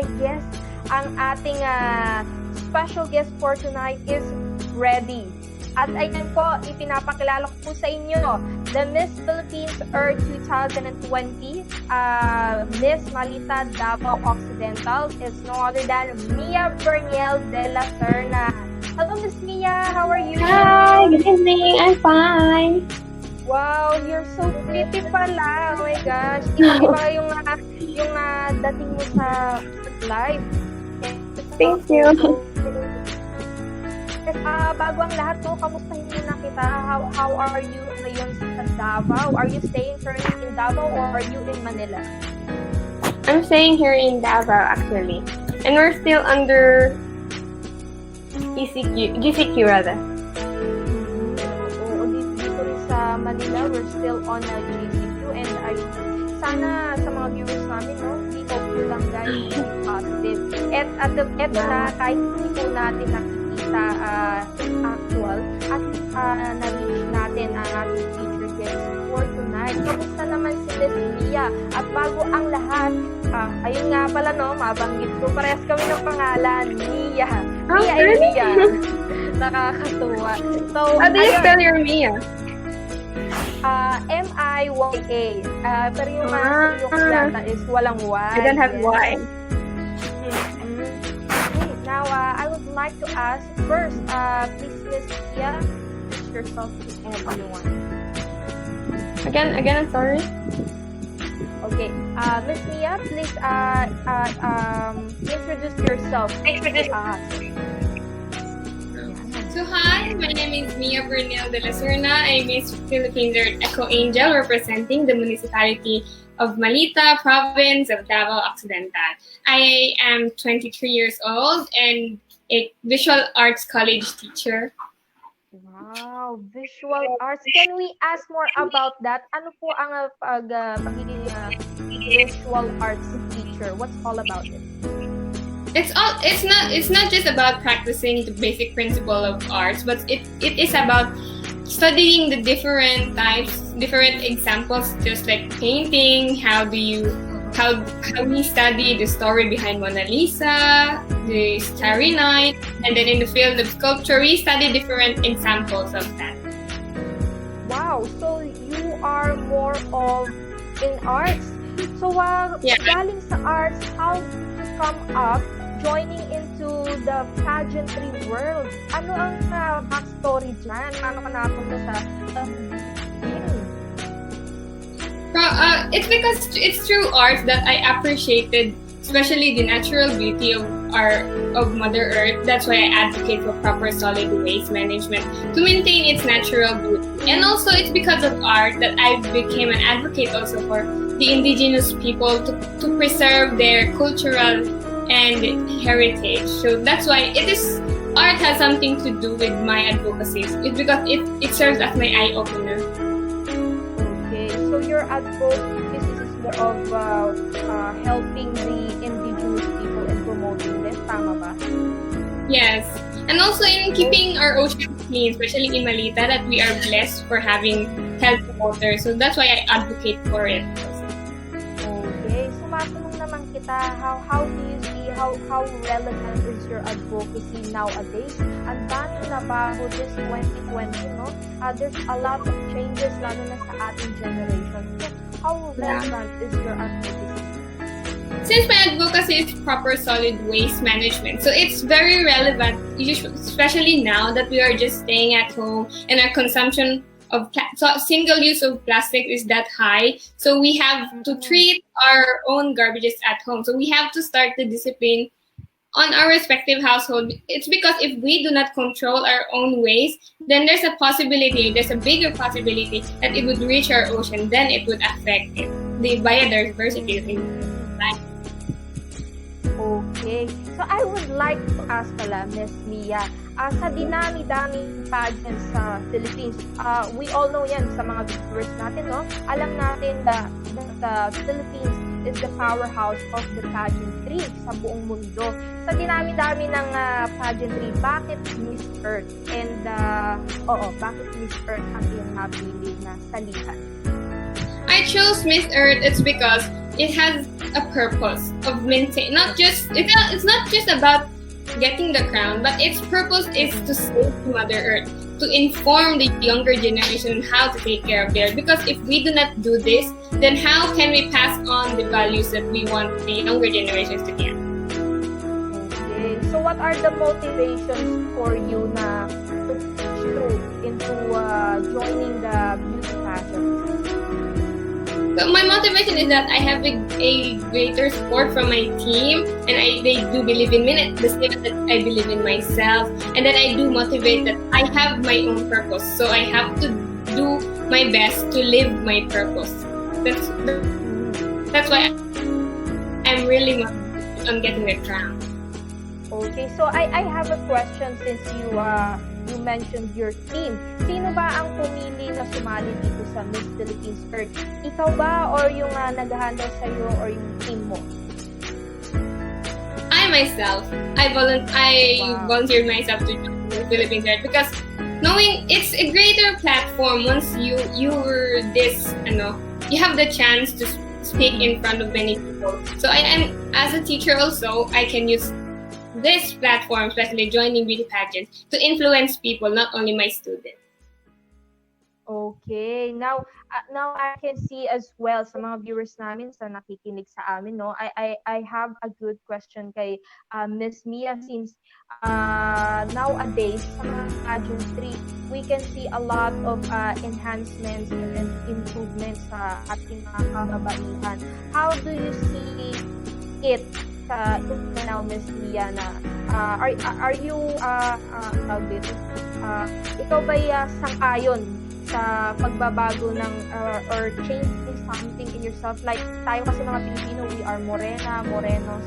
I guess ang ating special guest for tonight is ready. At ayan po, ipinapakilala ko po sa inyo, the Miss Philippines Earth 2020, Miss Malita Davao Occidental is no other than Bernielle Dela Cerna. Hello, Miss Mia. How are you? Hi, good evening. I'm fine. Wow, you're so pretty pala. Oh my gosh. Iba yung dating mo sa live. Thank you. Bago ang lahat, kamustahin muna kita. How are you ngayon sa Davao? Are you staying currently in Davao or are you in Manila? I'm staying here in Davao actually. And we're still under GCQ rather. Oo, dito rin sa Manila, we're still on GCQ and sana sa mga viewers namin, be hopeful lang guys, be positive. At na kahit hindi po natin nakikita actual at na-reach natin ang ating feature guest for tonight. Kamusta naman si Miss Mia? At bago ang lahat, ayun nga pala mabanggit ko. Parehas kami ng pangalan, Mia. Mia and Mia. Nakakatuwa. So, How do you spell your Mia? M-I-Y-A. Pero yung data is walang Y. I don't have Y. Now, I would like to ask first, please, Miss Mia, introduce yourself to everyone. Again, I'm sorry. Okay, Miss Mia, please introduce yourself to us. So hi, my name is Bernielle Dela Cerna. I'm Miss Philippines Eco Angel representing the municipality of Malita, province of Davao Occidental. I am 23 years old and a visual arts college teacher. Wow, visual arts. Can we ask more about that? Ano po ang pagiging visual arts teacher? What's all about it? It's not just about practicing the basic principle of arts, but it is about studying the different examples, just like painting. How we study the story behind Mona Lisa, the Starry Night, and then in the field of sculpture, we study different examples of that. Wow, so you are more of in arts. So galing sa arts, how did you come up joining into the pageantry world? Ano ang backstory dyan? Paano ka napunta sa it's because it's through art that I appreciated, especially the natural beauty of Mother Earth. That's why I advocate for proper solid waste management to maintain its natural beauty. And also, it's because of art that I became an advocate also for the indigenous people to preserve their cultural and heritage. So that's why art has something to do with my advocacy. It's because it serves as my eye opener. Okay, so your advocacy is more of helping the indigenous people and promoting them, tama ba? Yes, and also in keeping our ocean clean, especially in Malita, that we are blessed for having healthy water. So that's why I advocate for it. Okay, so matanong naman kita, how do you see how relevant is your advocacy nowadays? Ang daming nabago this 2020, no? There's a lot of changes lalo na sa ating generation. So, how relevant is your advocacy? Since my advocacy is proper solid waste management, so it's very relevant, especially now that we are just staying at home and our consumption of single use of plastic is that high. So we have to treat our own garbages at home. So we have to start the discipline on our respective household. It's because if we do not control our own waste, then there's a bigger possibility that it would reach our ocean. Then it would affect the biodiversity in life. Okay. So I would like to ask pala, Miss Mia, sa dinami-daming pageants sa Philippines, we all know yan sa mga viewers natin, no? Alam natin that the Philippines is the powerhouse of the pageantry sa buong mundo. Sa dinami-dami ng pageantry, bakit Miss Earth? And, bakit Miss Earth ang iyong napili na salihan? I chose Miss Earth. It's because it has a purpose of maintain. Not just it's not just about getting the crown, but its purpose is to save Mother Earth, to inform the younger generation how to take care of the earth. Because if we do not do this, then how can we pass on the values that we want the younger generations to get? Okay. So what are the motivations for you na to push through into joining the beauty pageant? So my motivation is that I have a greater support from my team, and they do believe in me, the same that I believe in myself, and then I do motivate that I have my own purpose, so I have to do my best to live my purpose. That's why I'm really motivated on getting the crown. Okay, so I have a question since you mentioned your team. Sino ba ang pumili na sumali dito sa Miss Philippines Earth? Ikaw ba or yung nag-handle sa'yo or yung team mo? I myself, I volunteered myself to join the Philippines Earth because knowing it's a greater platform once you were this, you have the chance to speak in front of many people. So I am, as a teacher also, I can use this platform, especially joining beauty pageants, to influence people, not only my students. Okay. Now I can see as well sa mga viewers namin sa nakikinig sa amin, no. I have a good question kay Miss Mia since nowadays sa mga pageantry, we can see a lot of enhancements and improvements sa ating mga kababaihan. How do you see it now, Miss Mia, na are you ikaw ba'y sang-ayon sa pagbabago ng or changing something in yourself? Like tayo kasi mga Pilipino, we are morenos.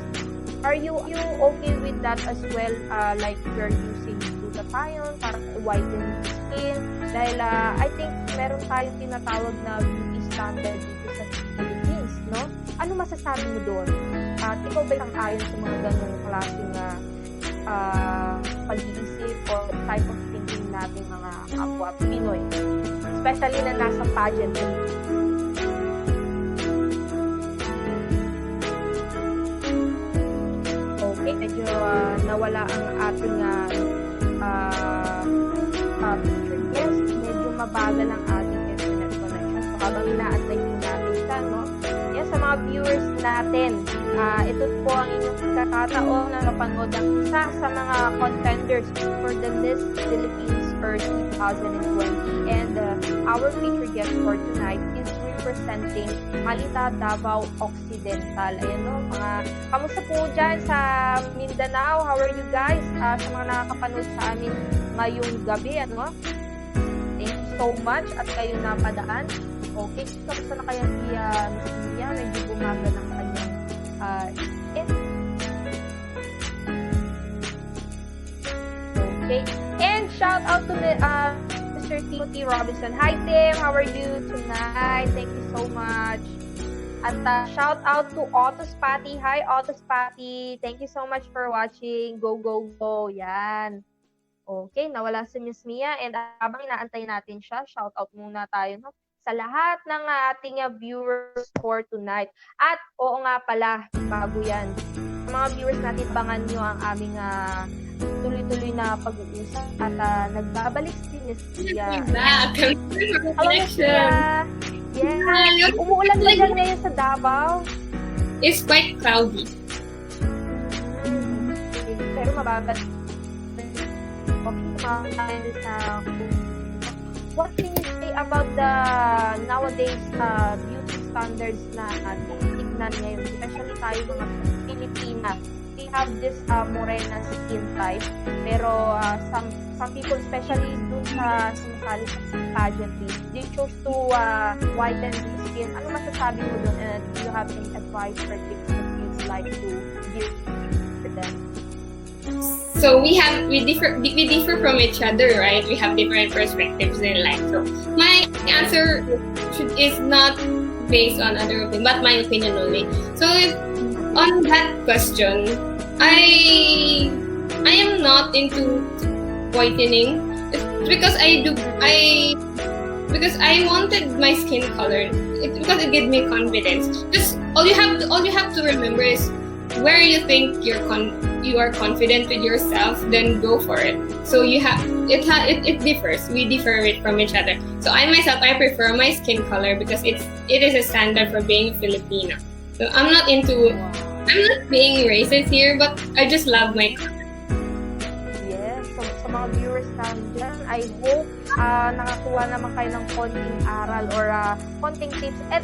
Are you okay with that as well? Like you're using glutathione para whiten skin? Dahil I think meron tayong tinatawag na beauty standard dito sa Philippines, no? Ano masasabi mo doon? At ikaw ba'y sang-ayon sa mga ganung klaseng pag-iisip or type of thinking natin mga kapwa Pinoy? Especially na nasa pageantry. Okay, medyo nawala ang ating featured guest. Medyo mabagal ang ating internet connection. So habang inaantay po natin siya, no? Yan, sa mga viewers natin, ito po ang inyong pagkakataon na napanood ang isa sa mga contenders for the Miss Philippines Earth 2020, and our featured guest for tonight is representing Malita, Davao Occidental. Ayan, no, mga kamusta po dyan sa Mindanao? How are you guys? Sa mga nakakapanood sa amin ngayong gabi, thank you so much at kayo napadaan. Okay, kamusta na kaya si Miss Mia? Medyo bumaga ng kanyang okay, and shout out to Mr. Timothy Robinson. Hi Tim, how are you tonight? Thank you so much. At shout out to Otos Patty. Hi Otos Patty, thank you so much for watching. Go go go. Yan. Okay, nawala si Miss Mia, and habang inaantay natin siya, shout out muna tayo, no, sa lahat ng ating viewers for tonight. At oo nga pala, bago yan, sa mga viewers natin, bangan nyo ang aming tuloy-tuloy na pag-uusap at nagbabalik si Miss Mia. Hello, Miss Mia. Yeah. Umuulan ba dyan ngayon sa Davao? It's quite cloudy. Pero mababat. What can you say about the nowadays beauty standards na tignan ngayon, especially tayo mga Pilipinas? We have this morena skin type, pero some people, especially dun sa sumasali sa pageantry, they chose to whiten the skin. Ano masasabi mo dun, and do you have any advice or tips that you'd like to give to them? So we differ from each other, right? We have different perspectives in life. So my answer is not based on other opinion, but my opinion only. So on that question, I am not into whitening. It's because I wanted my skin color because it gives me confidence. Just all you have to remember is where you think you are confident with yourself, then go for it. So it differs. We differ it from each other. So I myself, I prefer my skin color because it is a standard for being Filipino. So I'm not being racist here, but I just love my color. Yes, so sa mga viewers namin dyan, I hope nakakuha naman kayo ng konting aral or konting tips. At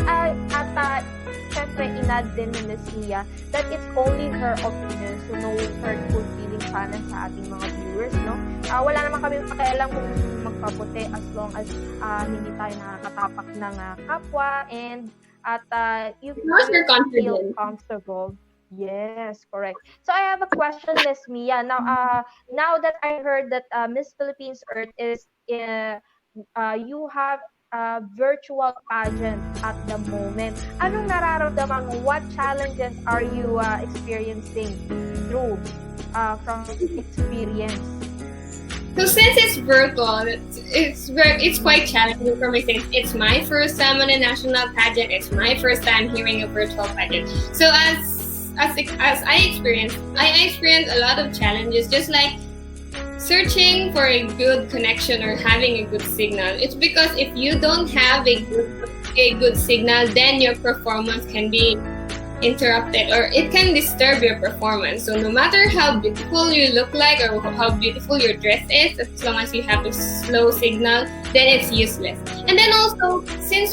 syempre, inad din ni Miss Mia that it's only her opinion, so no hurtful feelings sana sa ating mga viewers, no? Wala naman kami pakialam kung gusto nyo magpaputi as long as hindi tayo nakakatapak ng kapwa and you You're feel confident. comfortable. Yes, correct. So I have a question, Miss Mia. Now that I heard that Miss Philippines Earth is you have a virtual pageant at the moment. Anong nararamdaman mo? What challenges are you experiencing through from experience? So since it's virtual, it's quite challenging for me since it's my first time on a national pageant. It's my first time hearing a virtual pageant. So as I experienced a lot of challenges, just like searching for a good connection or having a good signal. It's because if you don't have a good signal, then your performance can be interrupted or it can disturb your performance. So no matter how beautiful you look like or how beautiful your dress is, as long as you have a slow signal, then it's useless. And then also, since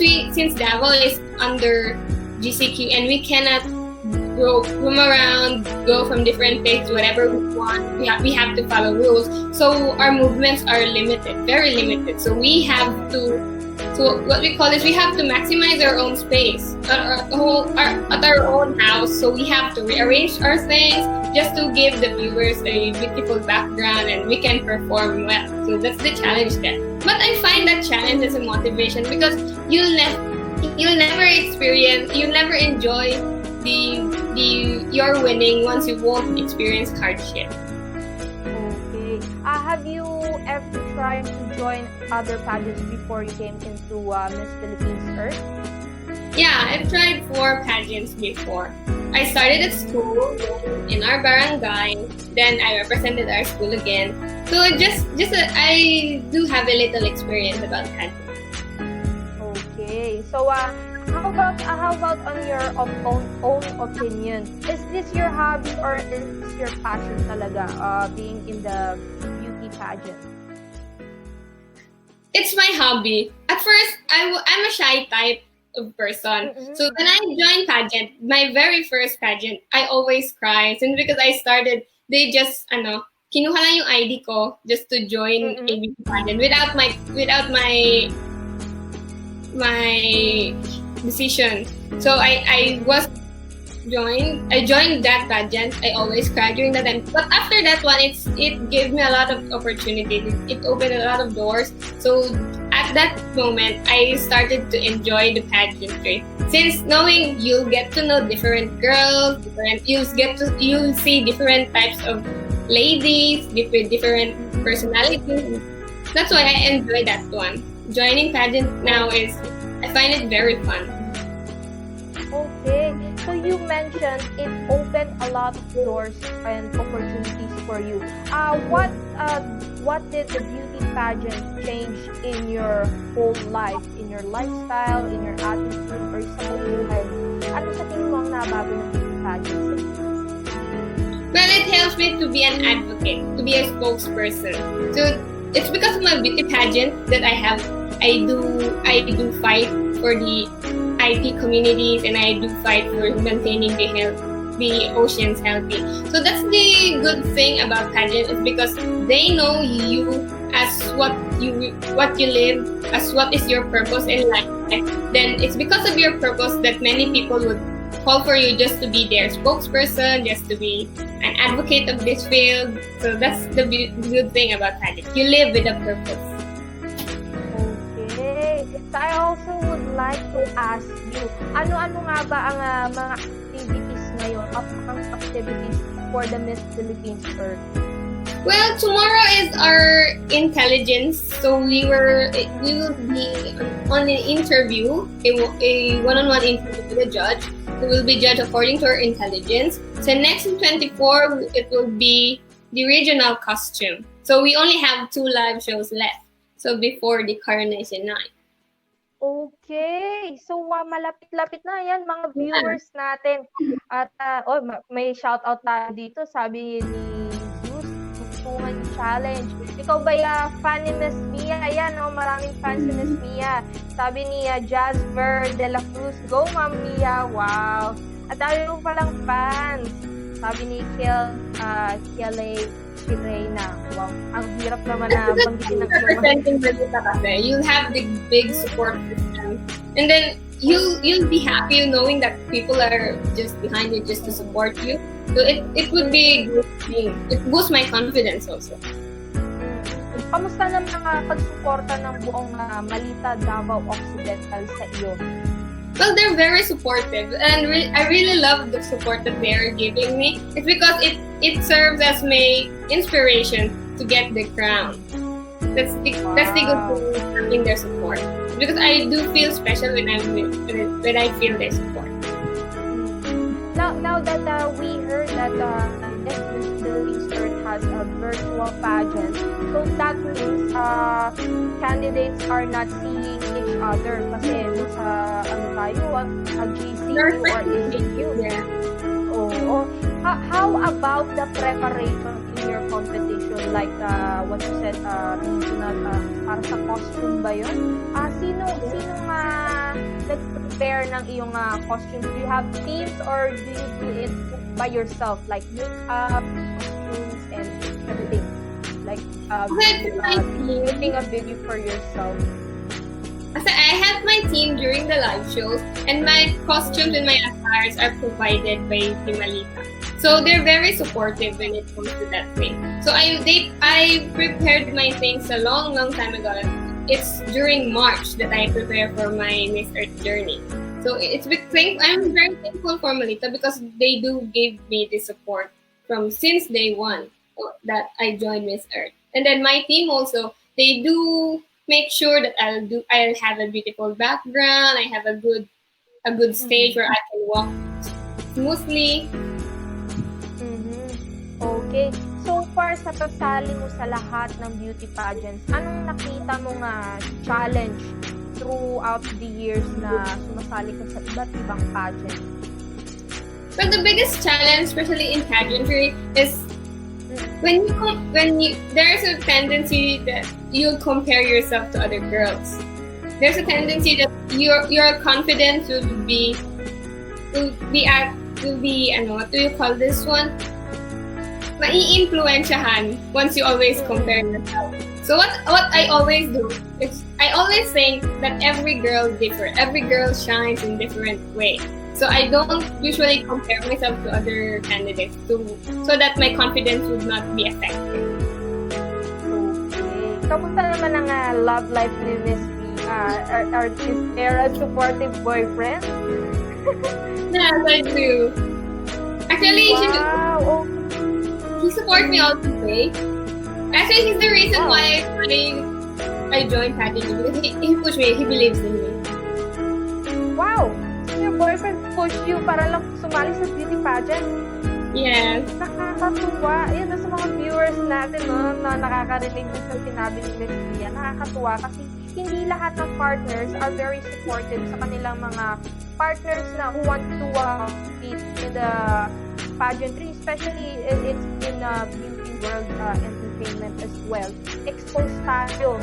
Davao is under GCQ and we cannot roam around, go from different places, whatever we want. We have to follow rules. So our movements are limited, very limited. So we have to, what we call is we have to maximize our own space at our own house. So we have to rearrange our things just to give the viewers a beautiful background and we can perform well. So that's the challenge there. But I find that challenge as a motivation because you'll never enjoy your winning once you won't experience hardship. Okay. Have you ever tried to join other pageants before you came into Miss Philippines Earth? Yeah, I've tried 4 pageants before. I started at school in our barangay, then I represented our school again. So I do have a little experience about pageants. Okay. So how about on your own opinion? Is this your hobby or is this your passion talaga, being in the beauty pageant? It's my hobby. At first, I'm a shy type of person. Mm-hmm. So when I joined pageant, my very first pageant, I always cry. Since because I started, they just kinuha lang yung ID ko just to join a beauty pageant without my decision. So I joined that pageant. I always cried during that time. But after that one, it gave me a lot of opportunities. It opened a lot of doors. So at that moment, I started to enjoy the pageantry. Since knowing you'll get to know different girls, you'll see different types of ladies, different personalities. That's why I enjoy that one. Joining pageant now I find it very fun. Okay, so you mentioned it opened a lot of doors and opportunities for you. What did the beauty pageant change in your whole life, in your lifestyle, in your attitude, or sa buhay? Ano sa tingin mo ang nabago ng beauty pageant sa iyo? Well, it helps me to be an advocate, to be a spokesperson. So it's because of my beauty pageant that I do fight for the IT communities and I do fight for maintaining the oceans healthy. So that's the good thing about pageant is because they know you as what you live, as what is your purpose in life. Then it's because of your purpose that many people would call for you just to be their spokesperson, just to be an advocate of this field. So that's the good thing about pageant. You live with a purpose. Okay. So I also would like to ask you, ano-ano nga ba ang mga activities ngayon, upcoming activities for the Miss Philippines Earth? Well, tomorrow is our intelligence, so we will be on an interview, a one-on-one interview with a judge who will be judged according to our intelligence. So next in 24, it will be the regional costume. So we only have 2 live shows left. So before the coronation night. Okay. So, malapit-lapit na yan mga viewers natin. At may shoutout tayo dito. Sabi ni Zeus, Tungtungan Challenge. Ikaw ba fan ni Miss Mia? Ayan, maraming fans ni Miss Mia. Sabi ni Jasper Dela Cruz, go Ma'am Mia. Wow. At dami mo palang fans. Sabi ni Kiele Chirena. Wow. Ang hirap naman na banggitin ng representing Malita kasi. You'll have the big support system. And then you'll be happy knowing that people are just behind you just to support you. So it would be a good thing. It boosts my confidence also. Kamusta naman ang pagsuporta ng buong Malita Davao Occidental sa iyo? Well, they're very supportive, and I really love the support that they are giving me. It's because it serves as my inspiration to get the crown. That's the good thing having their support, because I do feel special when I feel their support. Now that we heard that Miss Earth has a virtual pageant, so that means candidates are not seeing each other kasi sa GC or ACQ. Yeah. Oh. How about the preparation in your competition? Like what you said, regional, para sa costume ba yun? Sino nag-prepare ng iyong costumes? Do you have teams or do you do it by yourself? Like makeup, costumes, and everything? Like creating a video for yourself? So I have my team during the live shows, and my costumes and my attires are provided by the Malita. So they're very supportive when it comes to that thing. So I prepared my things a long time ago. It's during March that I prepare for my Miss Earth journey. So I'm very thankful for Malita because they do give me the support from since day one that I joined Miss Earth. And then my team also, they do make sure that I'll have a beautiful background. I have a good stage where I can walk smoothly. Okay. So far sa pagsali mo sa lahat ng beauty pageants, anong nakita mo challenge throughout the years na sumasali ka sa iba't ibang pageant? But the biggest challenge, especially in pageantry, is when there's a tendency that you'll compare yourself to other girls. There's a tendency that your confidence will be what do you call this one? Mai-influensyahan once you always compare yourself. So what I always do is I always think that every girl differs. Every girl shines in different way. So I don't usually compare myself to other candidates so that my confidence would not be affected. Okay. Kamusta naman ang love life ni Miss B? Is there a supportive boyfriend? Yes, I do. Actually, wow. he supports me all the way. Actually, he's the reason why I joined pageantry because he pushed me. He believes in me. Wow. Your boyfriend pushed you para lang sumali sa beauty pageant? Yes. Nakakatuwa. Yan sa mga viewers natin na nakakarinig sa sinabi ni Miss Mia. Nakakatuwa kasi hindi lahat ng partners are very supportive sa kanilang mga partners na who want to be in the pageantry, especially it's in beauty world entertainment as well. Expose tayo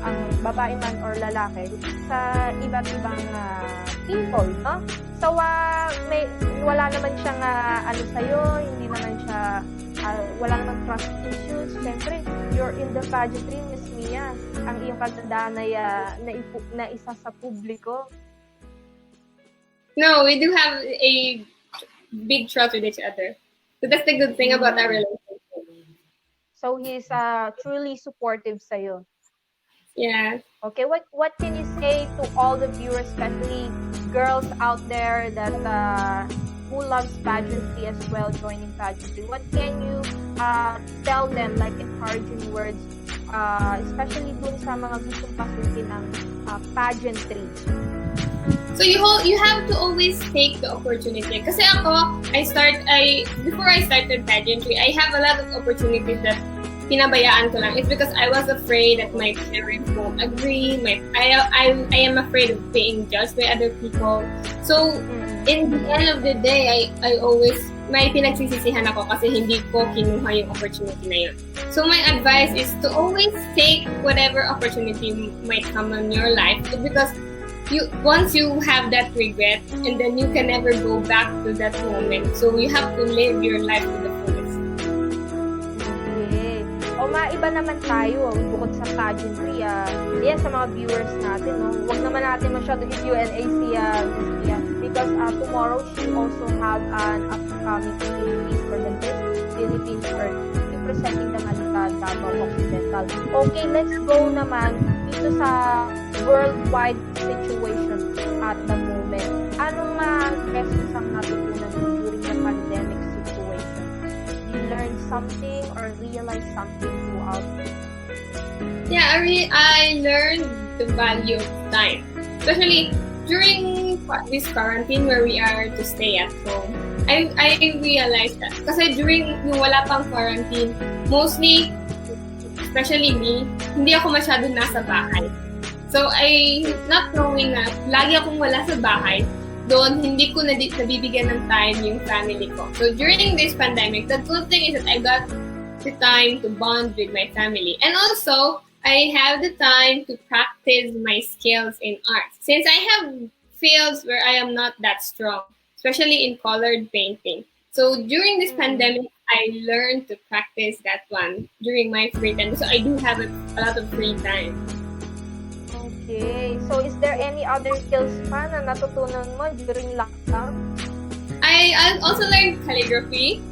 ang babae man or lalaki sa iba't ibang people, no? So, wala naman siyang sa'yo, hindi naman siya, wala naman trust issues. Siyempre, you're in the pageantry, Miss Mia. Ang iyong katandaan na isa sa publiko. No, we do have a big trust with each other. So that's the good thing about our relationship. So, he's truly supportive sa'yo. Yeah. Okay, what can you say to all the viewers, especially girls out there that who loves pageantry as well, joining pageantry, what can you tell them, like encouraging words, especially dun sa mga gustong pasukin ng pageantry? So you have to always take the opportunity. Kasi ako, before I started pageantry, I have a lot of opportunities that pinabayaan ko lang. It's because I was afraid that my parents won't agree. I am afraid of being judged by other people. So in the end of the day, I always, may pinagsisisihan ako kasi hindi ko kinuha yung opportunity na yun. So my advice is to always take whatever opportunity might come in your life, because once you have that regret, and then you can never go back to that moment. So you have to live your life to the fullest. Okay. O maiba naman tayo, bukod sa pageantry, sa mga viewers natin, no? Huwag naman natin masyado i-Q&A si because tomorrow she also have an upcoming activities for the Miss Philippines Earth, representing the Malita, Davao Occidental. Okay, let's go naman dito sa worldwide situation at the moment. Anong lessons ang natutunan during the pandemic situation? You learn something or realize something throughout? Yeah, I learned the value of time, especially during this quarantine where we are to stay at home. I realized that kasi during yung wala pang quarantine, mostly, especially me, hindi ako masyadong nasa bahay. So, not knowing na lagi akong wala sa bahay, doon hindi ko nabibigyan ng time yung family ko. So, during this pandemic, the good thing is that I got the time to bond with my family. And also, I have the time to practice my skills in art. Since I have fields where I am not that strong, especially in colored painting. So, during this pandemic, I learned to practice that one during my free time. So, I do have a lot of free time. Okay. So, is there any other skills pa na natutunan mo during lockdown? I also learned calligraphy.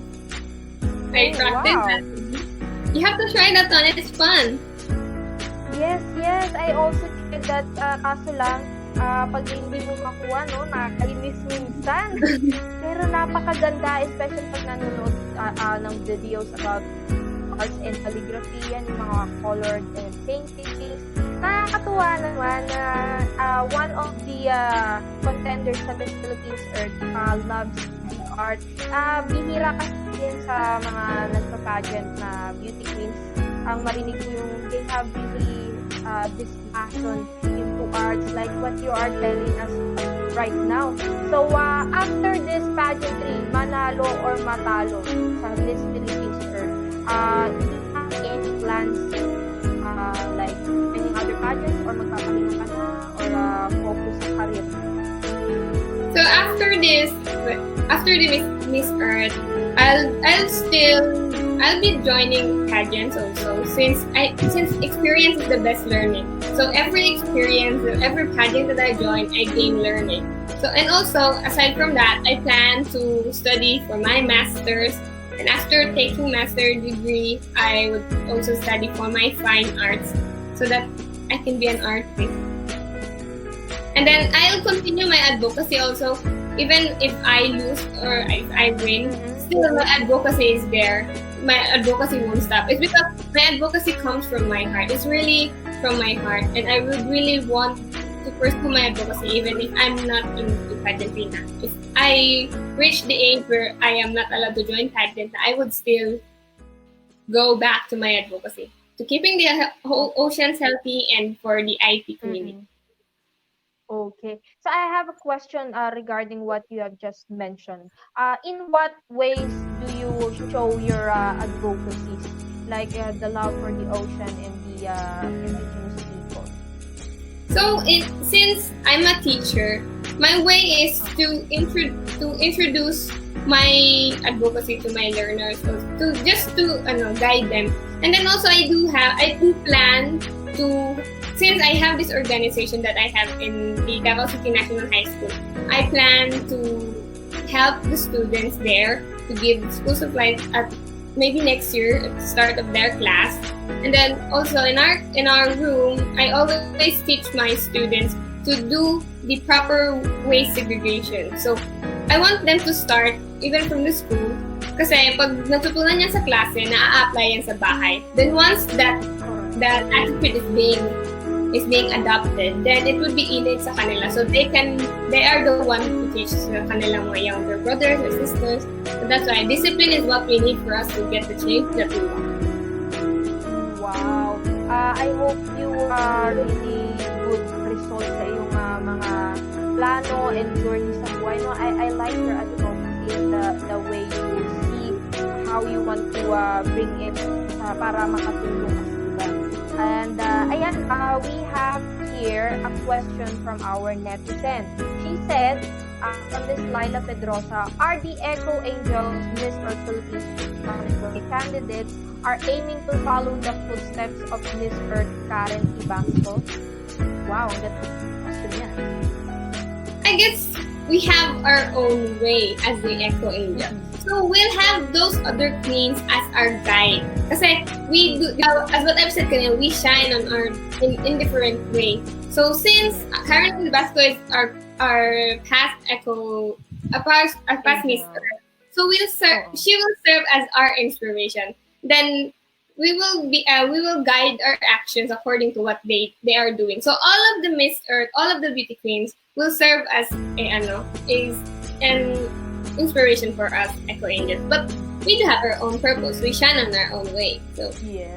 I practice that. You have to try that one. It's fun. Yes. I also tried that. Kaso lang, pag hindi mo makuha, no, nakakainis minsan. Pero napakaganda, especially pag nanonood ng videos about arts and calligraphy, yan, yung mga colored paintings. Nakakatuwa naman na one of the contenders sa Miss Philippines Earth loves the art. Bihira kasi din sa mga nagpa-pageant na beauty queens, ang marinig ko yung they have really this passion into arts, like what you are telling us right now. So, after this pageantry, manalo or matalo sa Miss Philippines Earth, do you have any plans like any other pageants, or magpapahinga ka na, or focus sa career? So after the Miss Earth, I'll be joining pageants also, since experience is the best learning. So every experience, every pageant that I join, I gain learning. So, and also aside from that, I plan to study for my master's. And after taking master's degree, I would also study for my fine arts so that I can be an artist. And then I'll continue my advocacy also, even if I lose or if I win, still my advocacy is there. My advocacy won't stop. It's because my advocacy comes from my heart. It's really from my heart, and I would really want to pursue my advocacy even if I'm not into pageantry now. If I reach the age where I am not allowed to join pageant, I would still go back to my advocacy, to keeping the whole oceans healthy and for the IP community. Okay. So I have a question regarding what you have just mentioned. In what ways do you show your advocacies, like the love for the ocean and the indigenous people? So, since I'm a teacher, my way is to introduce my advocacy to my learners, to guide them. And then also I do plan to, since I have this organization that I have in the Davao City National High School, I plan to help the students there to give school supplies at maybe next year at the start of their class. And then also in our room, I always teach my students to do the proper waste segregation. So I want them to start even from the school. Kasi pag natutunan niya sa klase, na-apply yan sa bahay. Then once that attitude is being adopted, then it would be innate sa kanila. So they are the one to teach sa kanilang mga younger brothers or sisters. So that's why discipline is what we need for us to get the change that we want. Wow. I hope you really good results sa iyong mga plano and journey sa buhay. No, I like your advocacy and the way you see how you want to bring it para makatulong sa iba. And ayan, we have here a question from our netizen. She said, from Miss Laila Pedrosa, are the Echo Angels Miss Earth Philippines candidates are aiming to follow the footsteps of Miss Earth Karen Ibanco? Wow, that's a question yan. I guess we have our own way as the Echo Angel. So we'll have those other queens as our guide. Kasi we do, as what I've said kanina, we shine on in different way. So since Karen Basco is our past Echo, our past Miss Earth, so she will serve as our inspiration. Then we will guide our actions according to what they are doing. So all of the Miss Earth, all of the beauty queens will serve as an inspiration for us Echo Angels. But we do have our own purpose. We shine on our own way. So yes,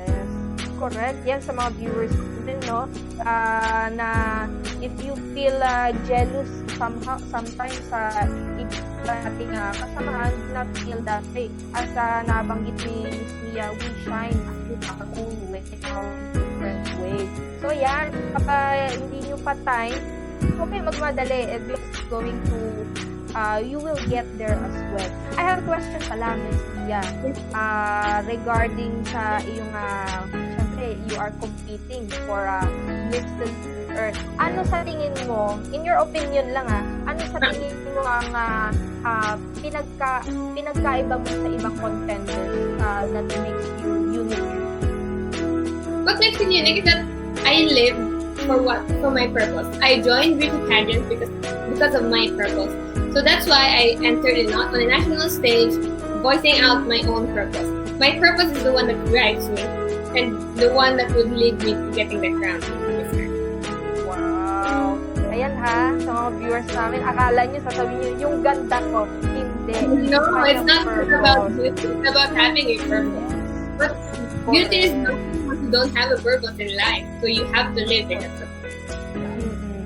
correct. Yan sa mga viewers din, no? Na if you feel jealous sometimes sa ating kasamahan, do not feel that way. As nabanggit ni Miss Mia, we shine our own way, our different way. So yan, kapag hindi nyo pa time, okay, magmadali. It's going to you will get there as well. I have a question pala, Miss Mia, regarding sa iyong syempre, you are competing for Miss Earth. Ano sa tingin mo, in your opinion lang ano sa tingin mo ang pinagkaiba mo sa ibang contenders that makes you unique? What makes me unique is that I live for my purpose. I joined beauty pageants because of my purpose. So that's why I entered on a national stage, voicing out my own purpose. My purpose is the one that drives me, and the one that would lead me to getting the crown. Wow! Ayan sa mga viewers namin, akala nyo, sasabihin nyo, yung ganda ko. Hindi. No, it's not about beauty. It's about having a purpose. But beauty is not if you don't have a purpose in life. So you have to live in a purpose.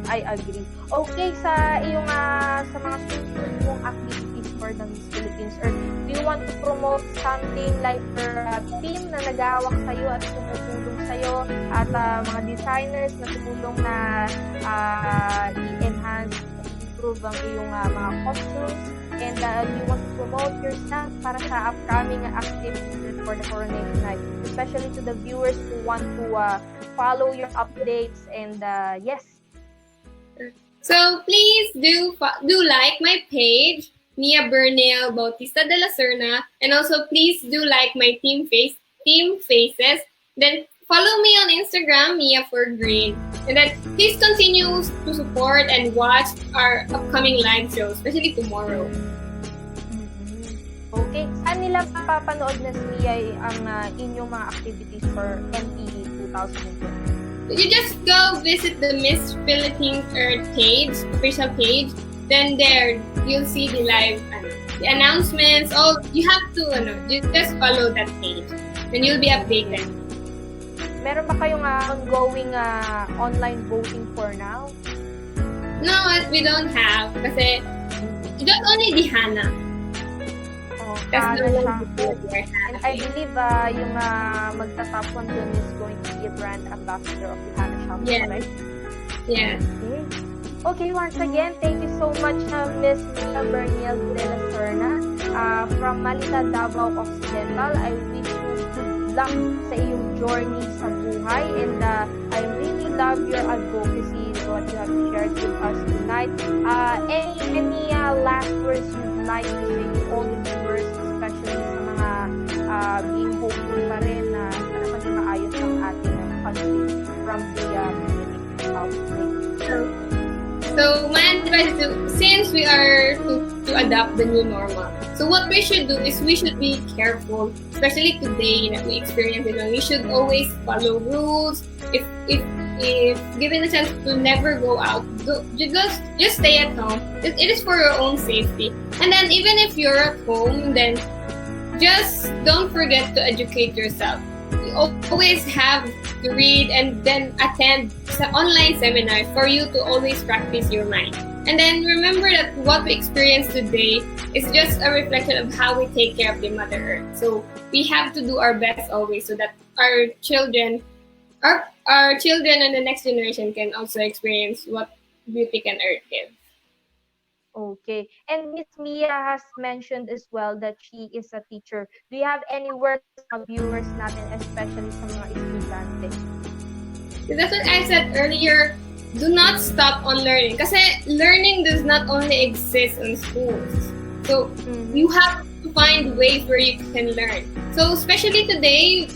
I agree. Okay, sa iyong sa mga susunod mong activities for the Miss Philippines Earth, do you want to promote something like your team na nag-aawak sa'yo at tumutulong sa'yo at mga designers na tumulong na i-enhance, improve ang iyong mga costumes, and you want to promote yourself para sa upcoming activities for the coronation night, especially to the viewers who want to follow your updates and yes. So please do like my page, Mia Bernielle Bautista Dela Cerna, and also please do like my team faces. Then follow me on Instagram, Mia for Green, and then please continue to support and watch our upcoming live show, especially tomorrow. Okay, saan nila papanood na Mia ang inyong mga activities for NPE 2020? You just go visit the Miss Philippines Earth page, official page. Then there, you'll see the live, the announcements. Oh, you have to, just follow that page. Then you'll be updated. Meron ba kayong ongoing online voting for now? No, we don't have. Kasi, just only the Hana. That's Hana no siya. And I believe yung magta-top one dun is going to be a brand ambassador of the Hana shop, right? Yeah. Okay, once again, thank you so much, Miss Bernielle Dela Cerna from Malita, Davao Occidental. I wish you good luck sa iyong journey sa buhay, and I really love your advocacy, what you have shared with us tonight. Any last words you'd like to say to all the viewers, especially sa mga being hopeful pa rin na sana maging maayos ang ating country from the outbreak? So my advice is since we are to to adapt the new normal. So what we should do is we should be careful, especially today that we experience it. We should always follow rules. If given the chance to never go out, just stay at home. It is for your own safety. And then even if you're at home, then just don't forget to educate yourself. You always have to read and then attend online seminars for you to always practice your mind. And then remember that what we experience today is just a reflection of how we take care of the Mother Earth. So we have to do our best always so that our children and the next generation can also experience what beauty can Earth give. Okay. And Miss Mia has mentioned as well that she is a teacher. Do you have any words sa mga viewers natin, especially sa mga estudyante? So that's what I said earlier. Do not stop on learning. Kasi learning does not only exist in schools. So you have to find ways where you can learn. So especially today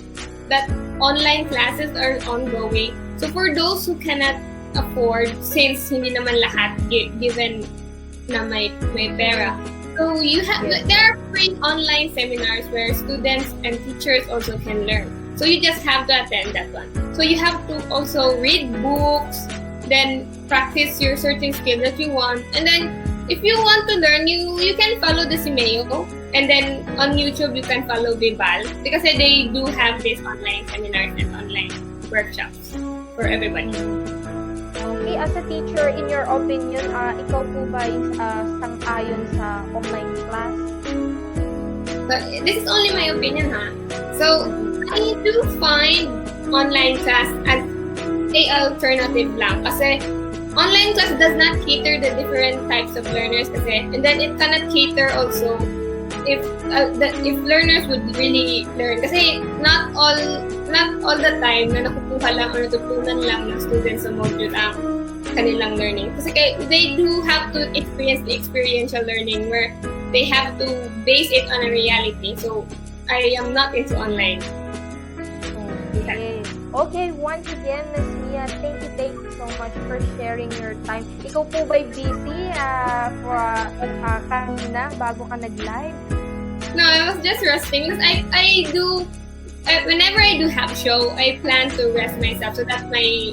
that online classes are ongoing. So for those who cannot afford, since hindi naman lahat given na may pera. So there are free online seminars where students and teachers also can learn. So you just have to attend that one. So you have to also read books, then practice your certain skill that you want. And then if you want to learn, you can follow the Simeo. And then on YouTube, you can follow Vival because they do have these online seminars and online workshops for everybody. Okay, as a teacher, in your opinion, ikaw po ba yung sang-ayon sa online class? But this is only my opinion, ha? So I do find online class as a alternative lang kasi online class does not cater the different types of learners kasi, and then it cannot cater also if learners would really learn kasi not all the time na nakukuha lang or natutunan lang ng students sa module ang kanilang learning kasi they do have to experience the experiential learning where they have to base it on a reality. So I am not into online. Okay, once again, Ms. Mia, thank you so much for sharing your time. Ikaw po ba'y busy kanina bago ka nag-live? No, I was just resting because I do whenever I do have show, I plan to rest myself so that my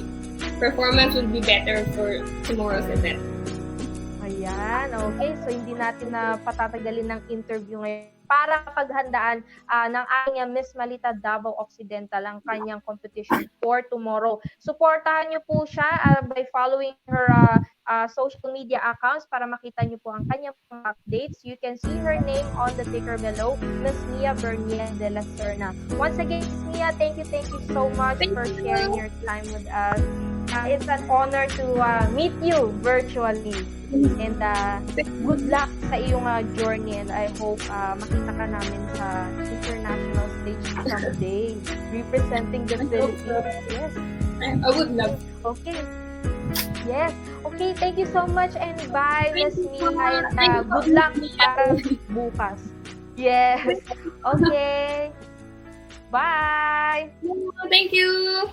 performance will be better for tomorrow's event. Ayan, okay. So, hindi natin na patatagalin ng interview ngayon para paghandaan ng aking Miss Malita Davao Occidental ang kanyang competition for tomorrow. Suportahan niyo po siya by following her social media accounts para makita niyo po ang kanyang updates. You can see her name on the ticker below, Miss Mia Bernielle Dela Cerna. Once again, Miss Mia, thank you so much for sharing your time with us. It's an honor to meet you virtually. And good luck sa iyong journey, and I hope makita ka namin sa international stage someday representing the Philippines. Yes. I would love. Okay. Yes. Okay, thank you so much and bye, Miss Mia, and good luck para bukas. Yes. Okay. Bye. Thank you.